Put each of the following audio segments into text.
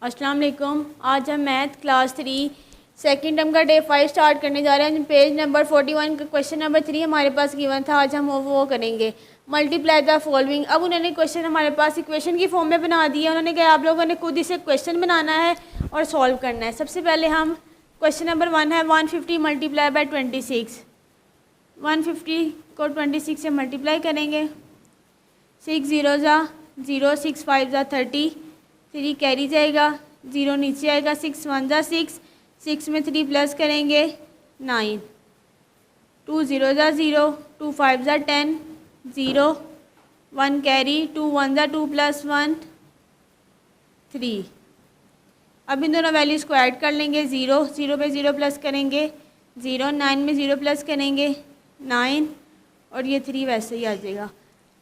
अस्सलाम वालेकुम। आज हम मैथ क्लास 3 सेकंड टर्म का डे 5 स्टार्ट करने जा रहे हैं। पेज नंबर 41 का क्वेश्चन नंबर 3 हमारे पास गिवन था। आज हम वो करेंगे, मल्टीप्लाई द फॉलोइंग। अब उन्होंने क्वेश्चन हमारे पास इक्वेशन की फॉर्म में बना दिया। उन्होंने कहा आप लोगों ने खुद इसे क्वेश्चन बनाना है और सॉल्व करना है। सबसे पहले हम क्वेश्चन नंबर 1 है 150 मल्टीप्लाई बाय 26। 150 को 26 से मल्टीप्लाई करेंगे। 6 0 ज़ा 0, 6 5 ज़ा 30, 3 कैरी जाएगा, 0 नीचे आएगा, 6 1 ज़ा 6, 6 में 3 प्लस करेंगे 9, 2 0 ज़ा 0, 2 5 ज़ा 10, 0 1 कैरी, 2 1 ज़ा 2 प्लस 1 3। अब इन दोनों वैल्यूज़ को ऐड कर लेंगे। 0 0 पे 0 प्लस करेंगे 0, 9 में 0 प्लस करेंगे 9 और ये 3 वैसे ही आ जाएगा।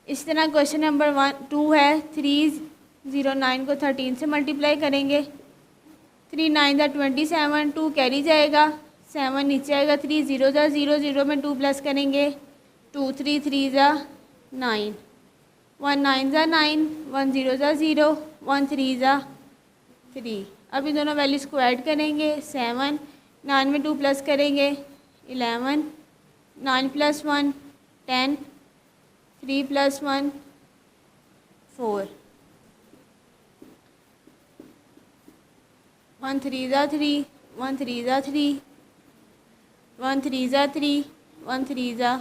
इस तरह क्वेश्चन नंबर 2 है 3 0 9 को 13 से मल्टीप्लाई करेंगे। 3 9 ज़ा 27, 2 कैरी जाएगा, 7 नीचे आएगा, 3 0 ज़ा 0, 0 में 2 प्लस करेंगे 2, 3 3 ज़ा 9, 1 9 ज़ा 9, 1 0 ज़ा 0, 1 3 ज़ा 3। अब इन दोनों वैल्यूज़ को ऐड करेंगे। 7 9 में 2 प्लस करेंगे 11, 9 प्लस 1 10, 3 प्लस 1 4, 1 3 ज़ा 3, 1 3 ज़ा 3, 1 3 ज़ा 3, 1 3 ज़ा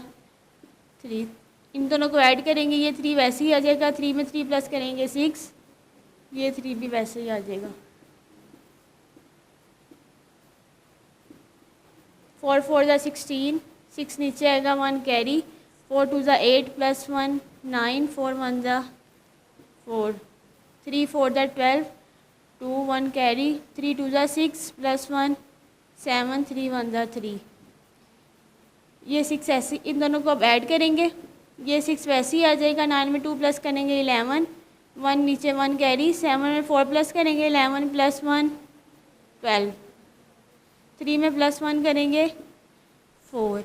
3। इन दोनों को ऐड करेंगे, ये 3 वैसे ही आ जाएगा। 3 में 3 प्लस करेंगे 6, ये 3 भी वैसे ही आ जाएगा। 4 4 ज़ा 16, 6 नीचे आएगा, 1 कैरी, 4 2 ज़ा 8 प्लस 1 9, 4 1 ज़ा 4, 3 4 ज़ा 12, 2 1 कैरी, 3 2 ज़ा 6 प्लस 1 7, 3 1 ज़ा 3। ये 6 ऐसे इन दोनों को अब ऐड करेंगे, ये 6 वैसे ही आ जाएगा। 9 में 2 प्लस करेंगे 11, 1 नीचे 1 कैरी, 7 में 4 प्लस करेंगे 11 प्लस 1 12, 3 में प्लस 1 करेंगे 4,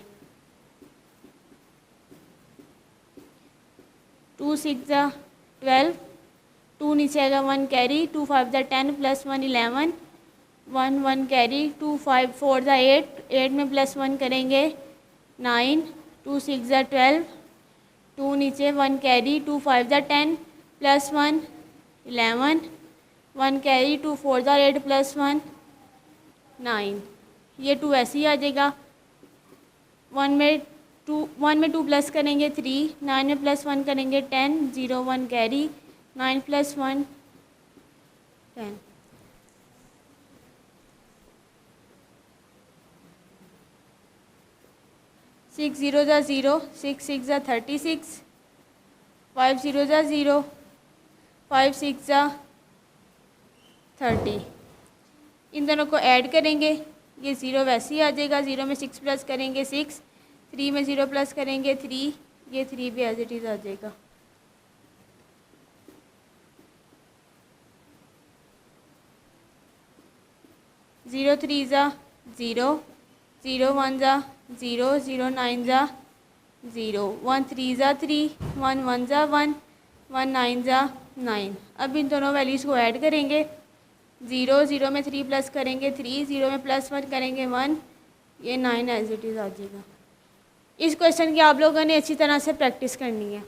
2 6 ज़ा 12, 2 नीचे आएगा, 1 कैरी, 2 5 ज़ा 10 प्लस 1 11, 1 1 कैरी, 2 5 4 ज़ा 8, 8 में प्लस 1 करेंगे 9, 2 6 ज़ा 12, 2 नीचे 1 कैरी, 2 5 ज़ा 10 प्लस 1 11, 1 कैरी, 2 4 ज़ा 8 प्लस 1 9। ये 2 ऐसे ही आ जाएगा। 1 में 2 प्लस करेंगे 3, 9 में प्लस 1 करेंगे 10, 0 1 कैरी, 9 प्लस 1 10। सिक्स 0 ज़ा 0, 6 6 ज़ा 36, 5 0 ज़ा 0, 5 6 ज़ा 30। इन दोनों को ऐड करेंगे, ये 0 वैसे ही आ जाएगा। 0 में 6 प्लस करेंगे 6, 3 में 0 प्लस करेंगे 3, ये 3 भी एज इट इज़ आ जाएगा। ज़ीरो 3 ज़ा 0, 0 1 ज़ा 0, 0 9 ज़ा 0, 1 3 ज़ा 3, 1 1 ज़ा 1, 1 9 ज़ा 9। अब इन दोनों वैल्यूज़ को ऐड करेंगे। 0 0 में 3 प्लस करेंगे 3, 0 में प्लस 1 करेंगे 1, ये 9 एज इट इज़ आ जाएगा। इस क्वेश्चन की आप लोगों ने अच्छी तरह से प्रैक्टिस करनी है।